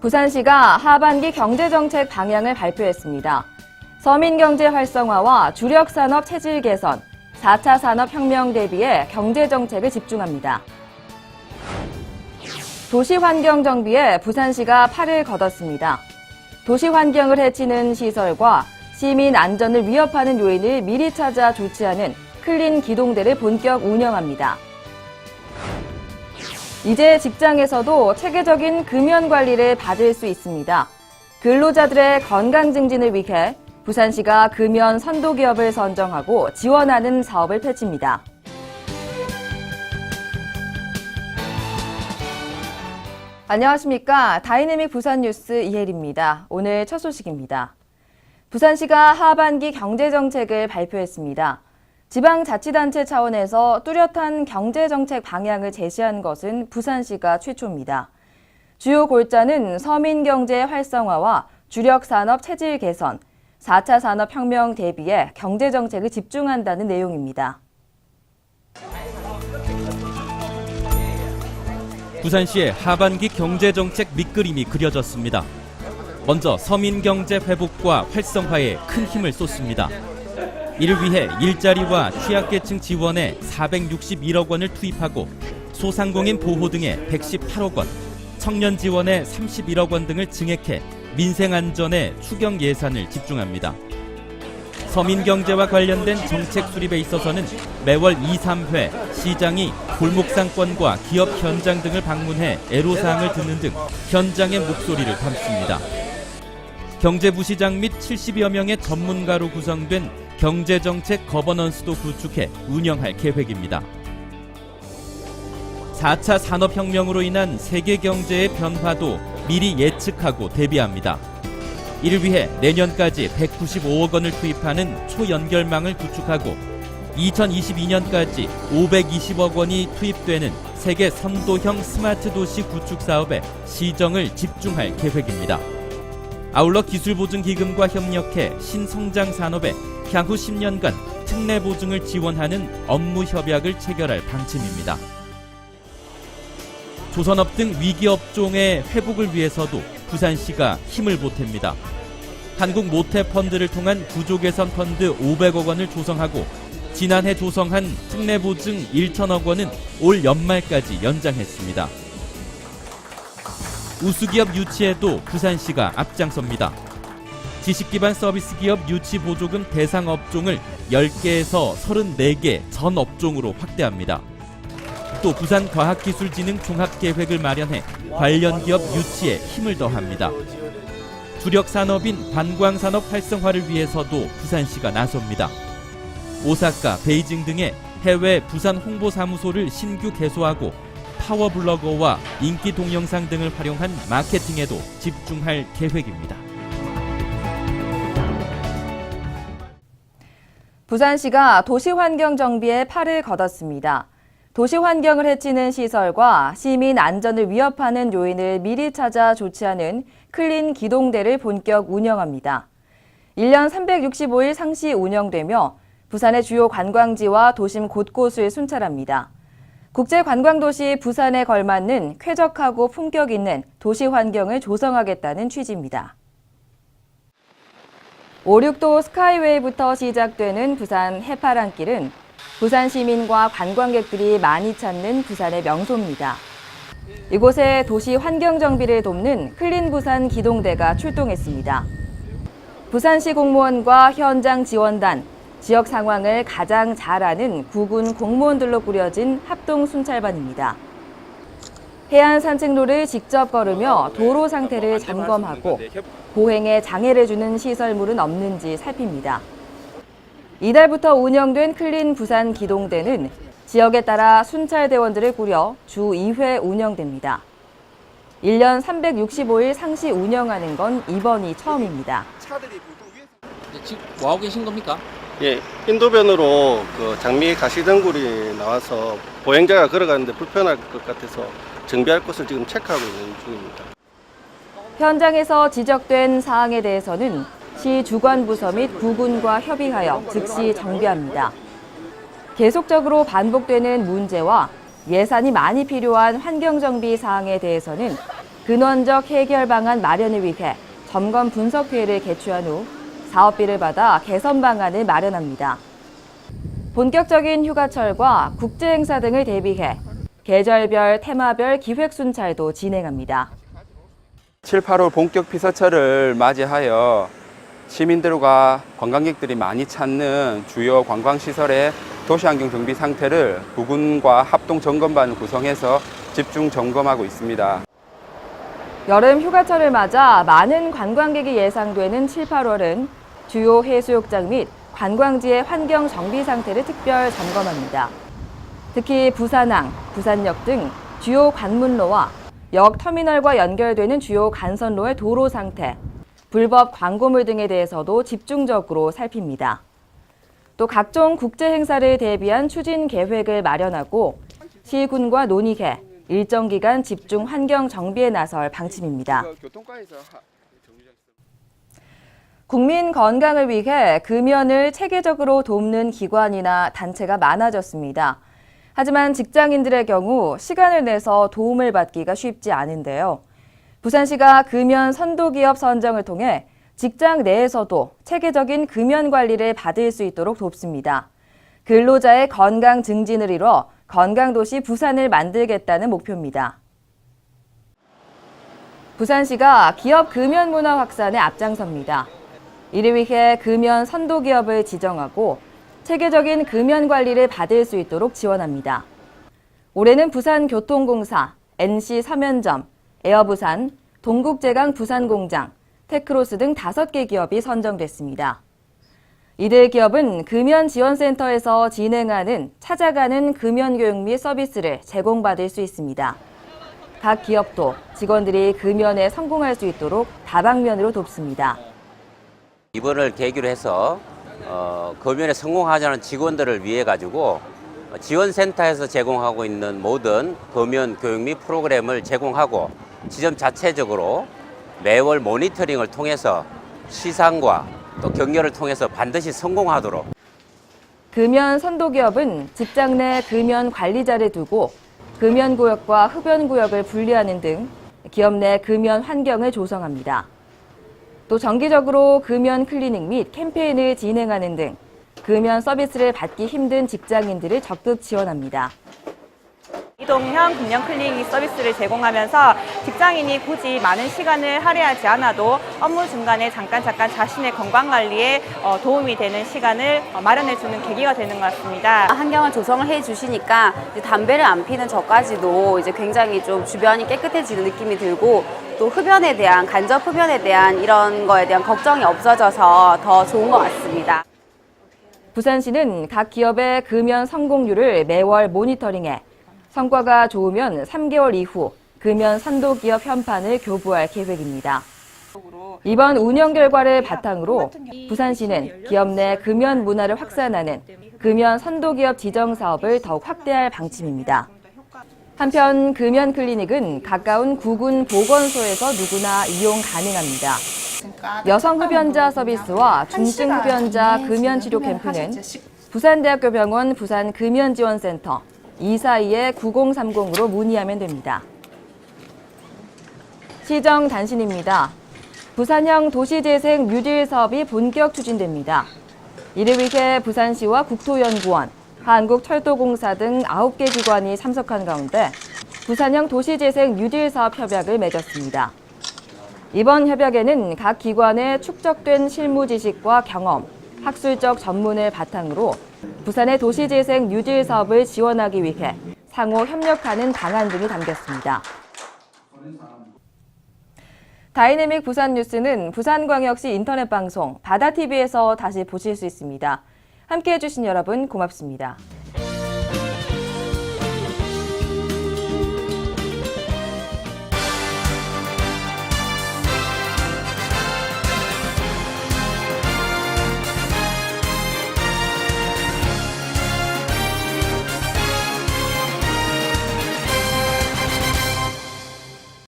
부산시가 하반기 경제정책 방향을 발표했습니다. 서민경제 활성화와 주력산업 체질 개선, 4차 산업혁명 대비해 경제정책을 집중합니다. 도시환경 정비에 부산시가 팔을 걷었습니다. 도시환경을 해치는 시설과 시민 안전을 위협하는 요인을 미리 찾아 조치하는 클린 기동대를 본격 운영합니다. 이제 직장에서도 체계적인 금연 관리를 받을 수 있습니다. 근로자들의 건강 증진을 위해 부산시가 금연 선도 기업을 선정하고 지원하는 사업을 펼칩니다. 안녕하십니까. 다이내믹 부산 뉴스 이혜리입니다. 오늘 첫 소식입니다. 부산시가 하반기 경제정책을 발표했습니다. 지방자치단체 차원에서 뚜렷한 경제정책 방향을 제시한 것은 부산시가 최초입니다. 주요 골자는 서민경제 활성화와 주력산업 체질 개선, 4차 산업혁명 대비해 경제정책을 집중한다는 내용입니다. 부산시의 하반기 경제정책 밑그림이 그려졌습니다. 먼저 서민경제 회복과 활성화에 큰 힘을 쏟습니다. 이를 위해 일자리와 취약계층 지원에 461억 원을 투입하고 소상공인 보호 등에 118억 원, 청년 지원에 31억 원 등을 증액해 민생안전에 추경 예산을 집중합니다. 서민경제와 관련된 정책 수립에 있어서는 매월 2, 3회 시장이 골목상권과 기업 현장 등을 방문해 애로사항을 듣는 등 현장의 목소리를 담습니다. 경제부시장 및 70여 명의 전문가로 구성된 경제정책 거버넌스도 구축해 운영할 계획입니다. 4차 산업혁명으로 인한 세계 경제의 변화도 미리 예측하고 대비합니다. 이를 위해 내년까지 195억 원을 투입하는 초연결망을 구축하고 2022년까지 520억 원이 투입되는 세계 선도형 스마트 도시 구축 사업에 시정을 집중할 계획입니다. 아울러 기술보증기금과 협력해 신성장 산업에 향후 10년간 특례 보증을 지원하는 업무 협약을 체결할 방침입니다. 조선업 등 위기 업종의 회복을 위해서도 부산시가 힘을 보탭니다. 한국 모태 펀드를 통한 구조 개선 펀드 500억 원을 조성하고 지난해 조성한 특례 보증 1천억 원은 올 연말까지 연장했습니다. 우수기업 유치에도 부산시가 앞장섭니다. 지식기반 서비스 기업 유치 보조금 대상 업종을 10개에서 34개 전 업종으로 확대합니다. 또 부산과학기술진흥 종합계획을 마련해 관련 기업 유치에 힘을 더합니다. 주력 산업인 관광산업 활성화를 위해서도 부산시가 나섭니다. 오사카, 베이징 등의 해외 부산 홍보사무소를 신규 개소하고 파워블로거와 인기 동영상 등을 활용한 마케팅에도 집중할 계획입니다. 부산시가 도시환경 정비에 팔을 걷었습니다. 도시환경을 해치는 시설과 시민 안전을 위협하는 요인을 미리 찾아 조치하는 클린 기동대를 본격 운영합니다. 1년 365일 상시 운영되며 부산의 주요 관광지와 도심 곳곳을 순찰합니다. 국제관광도시 부산에 걸맞는 쾌적하고 품격 있는 도시환경을 조성하겠다는 취지입니다. 5,6도 스카이웨이부터 시작되는 부산 해파랑길은 부산 시민과 관광객들이 많이 찾는 부산의 명소입니다. 이곳에 도시 환경 정비를 돕는 클린 부산 기동대가 출동했습니다. 부산시 공무원과 현장 지원단, 지역 상황을 가장 잘 아는 구군 공무원들로 꾸려진 합동 순찰반입니다. 해안 산책로를 직접 걸으며 도로 상태를 점검하고 보행에 장애를 주는 시설물은 없는지 살핍니다. 이달부터 운영된 클린 부산 기동대는 지역에 따라 순찰대원들을 꾸려 주 2회 운영됩니다. 1년 365일 상시 운영하는 건 이번이 처음입니다. 지금 뭐하고 계신 겁니까? 예, 인도변으로 장미 가시덩굴이 나와서 보행자가 걸어가는데 불편할 것 같아서 정비할 곳을 지금 체크하고 있는 중입니다. 현장에서 지적된 사항에 대해서는 시 주관부서 및 구군과 협의하여 즉시 정비합니다. 계속적으로 반복되는 문제와 예산이 많이 필요한 환경정비 사항에 대해서는 근원적 해결 방안 마련을 위해 점검 분석회의를 개최한 후 사업비를 받아 개선 방안을 마련합니다. 본격적인 휴가철과 국제행사 등을 대비해 계절별, 테마별 기획 순찰도 진행합니다. 7, 8월 본격 피서철을 맞이하여 시민들과 관광객들이 많이 찾는 주요 관광시설의 도시환경 정비 상태를 부근과 합동 점검반을 구성해서 집중 점검하고 있습니다. 여름 휴가철을 맞아 많은 관광객이 예상되는 7, 8월은 주요 해수욕장 및 관광지의 환경 정비 상태를 특별 점검합니다. 특히 부산항, 부산역 등 주요 관문로와 역 터미널과 연결되는 주요 간선로의 도로 상태, 불법 광고물 등에 대해서도 집중적으로 살핍니다. 또 각종 국제 행사를 대비한 추진 계획을 마련하고 시군과 논의해 일정 기간 집중 환경 정비에 나설 방침입니다. 국민 건강을 위해 금연을 체계적으로 돕는 기관이나 단체가 많아졌습니다. 하지만 직장인들의 경우 시간을 내서 도움을 받기가 쉽지 않은데요. 부산시가 금연 선도기업 선정을 통해 직장 내에서도 체계적인 금연 관리를 받을 수 있도록 돕습니다. 근로자의 건강 증진을 이뤄 건강도시 부산을 만들겠다는 목표입니다. 부산시가 기업 금연 문화 확산에 앞장섭니다. 이를 위해 금연 선도기업을 지정하고 체계적인 금연 관리를 받을 수 있도록 지원합니다. 올해는 부산교통공사, NC 서면점, 에어부산, 동국제강 부산공장, 테크로스 등 5개 기업이 선정됐습니다. 이들 기업은 금연지원센터에서 진행하는 찾아가는 금연교육 및 서비스를 제공받을 수 있습니다. 각 기업도 직원들이 금연에 성공할 수 있도록 다방면으로 돕습니다. 이번을 계기로 해서 금연에 성공하자는 직원들을 위해 가지고 지원센터에서 제공하고 있는 모든 금연 교육 및 프로그램을 제공하고 지점 자체적으로 매월 모니터링을 통해서 시상과 또 격려를 통해서 반드시 성공하도록. 금연 선도기업은 직장 내 금연 관리자를 두고 금연구역과 흡연구역을 분리하는 등 기업 내 금연 환경을 조성합니다. 또 정기적으로 금연 클리닉 및 캠페인을 진행하는 등 금연 서비스를 받기 힘든 직장인들을 적극 지원합니다. 이동형 금연 클리닉 서비스를 제공하면서 직장인이 굳이 많은 시간을 할애하지 않아도 업무 중간에 잠깐 자신의 건강관리에 도움이 되는 시간을 마련해주는 계기가 되는 것 같습니다. 환경을 조성을 해주시니까 이제 담배를 안 피는 저까지도 이제 굉장히 좀 주변이 깨끗해지는 느낌이 들고 또 흡연에 대한 간접 흡연에 대한 이런 거에 대한 걱정이 없어져서 더 좋은 것 같습니다. 부산시는 각 기업의 금연 성공률을 매월 모니터링해 성과가 좋으면 3개월 이후 금연 선도기업 현판을 교부할 계획입니다. 이번 운영 결과를 바탕으로 부산시는 기업 내 금연 문화를 확산하는 금연 선도기업 지정 사업을 더욱 확대할 방침입니다. 한편 금연 클리닉은 가까운 구군 보건소에서 누구나 이용 가능합니다. 여성 흡연자 서비스와 중증 흡연자 금연 치료 캠프는 부산대학교병원 부산금연지원센터 242-9030으로 문의하면 됩니다. 시정 단신입니다. 부산형 도시재생 뉴딜 사업이 본격 추진됩니다. 이를 위해 부산시와 국토연구원, 한국철도공사 등 9개 기관이 참석한 가운데 부산형 도시재생 뉴딜 사업 협약을 맺었습니다. 이번 협약에는 각 기관의 축적된 실무 지식과 경험, 학술적 전문을 바탕으로 부산의 도시재생 뉴딜 사업을 지원하기 위해 상호 협력하는 방안 등이 담겼습니다. 다이내믹 부산 뉴스는 부산광역시 인터넷 방송 바다TV에서 다시 보실 수 있습니다. 함께해 주신 여러분 고맙습니다.